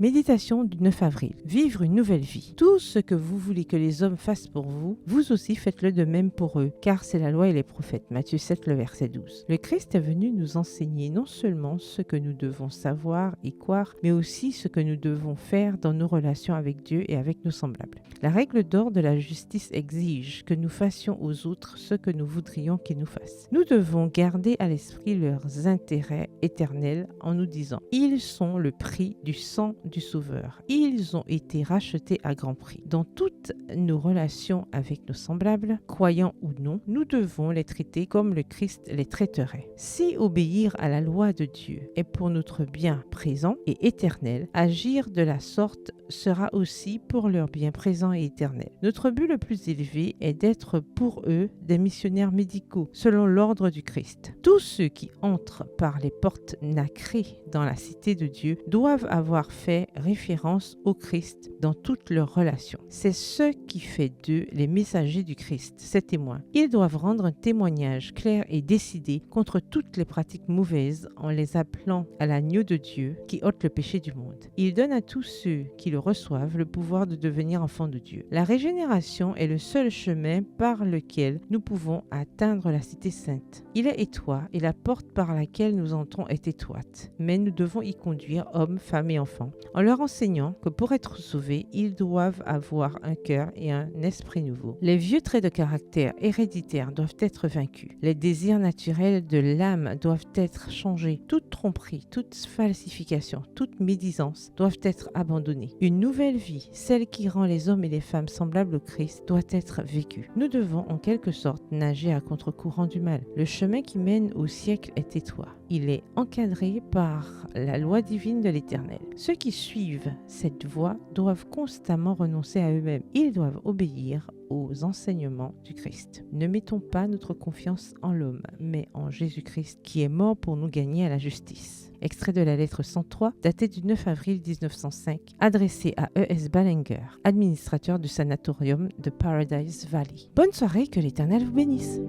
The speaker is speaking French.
Méditation du 9 avril. Vivre une nouvelle vie. Tout ce que vous voulez que les hommes fassent pour vous, vous aussi faites-le de même pour eux, car c'est la loi et les prophètes. Matthieu 7, le verset 12. Le Christ est venu nous enseigner non seulement ce que nous devons savoir et croire, mais aussi ce que nous devons faire dans nos relations avec Dieu et avec nos semblables. La règle d'or de la justice exige que nous fassions aux autres ce que nous voudrions qu'ils nous fassent. Nous devons garder à l'esprit leurs intérêts éternels en nous disant « Ils sont le prix du sang du Sauveur. Ils ont été rachetés à grand prix. » Dans toutes nos relations avec nos semblables, croyants ou non, nous devons les traiter comme le Christ les traiterait. Si obéir à la loi de Dieu est pour notre bien présent et éternel, agir de la sorte sera aussi pour leur bien présent et éternel. Notre but le plus élevé est d'être pour eux des missionnaires médicaux, selon l'ordre du Christ. Tous ceux qui entrent par les portes nacrées dans la cité de Dieu doivent avoir fait référence au Christ dans toutes leurs relations. C'est ce qui fait d'eux les messagers du Christ, ses témoins. Ils doivent rendre un témoignage clair et décidé contre toutes les pratiques mauvaises en les appelant à l'agneau de Dieu qui ôte le péché du monde. Il donne à tous ceux qui le reçoivent le pouvoir de devenir enfants de Dieu. La régénération est le seul chemin par lequel nous pouvons atteindre la cité sainte. Il est étroit et la porte par laquelle nous entrons est étroite, mais nous devons y conduire hommes, femmes et enfants, en leur enseignant que pour être sauvés, ils doivent avoir un cœur et un esprit nouveau. Les vieux traits de caractère héréditaires doivent être vaincus. Les désirs naturels de l'âme doivent être changés. Toute tromperie, toute falsification, toute médisance doivent être abandonnées. Une nouvelle vie, celle qui rend les hommes et les femmes semblables au Christ, doit être vécue. Nous devons en quelque sorte nager à contre-courant du mal. Le chemin qui mène au siècle est étroit. Il est encadré par la loi divine de l'Éternel. Ceux qui suivent cette voie doivent constamment renoncer à eux-mêmes. Ils doivent obéir aux enseignements du Christ. Ne mettons pas notre confiance en l'homme, mais en Jésus-Christ qui est mort pour nous gagner à la justice. Extrait de la lettre 103, datée du 9 avril 1905, adressée à E.S. Ballinger, administrateur du sanatorium de Paradise Valley. Bonne soirée, que l'Éternel vous bénisse.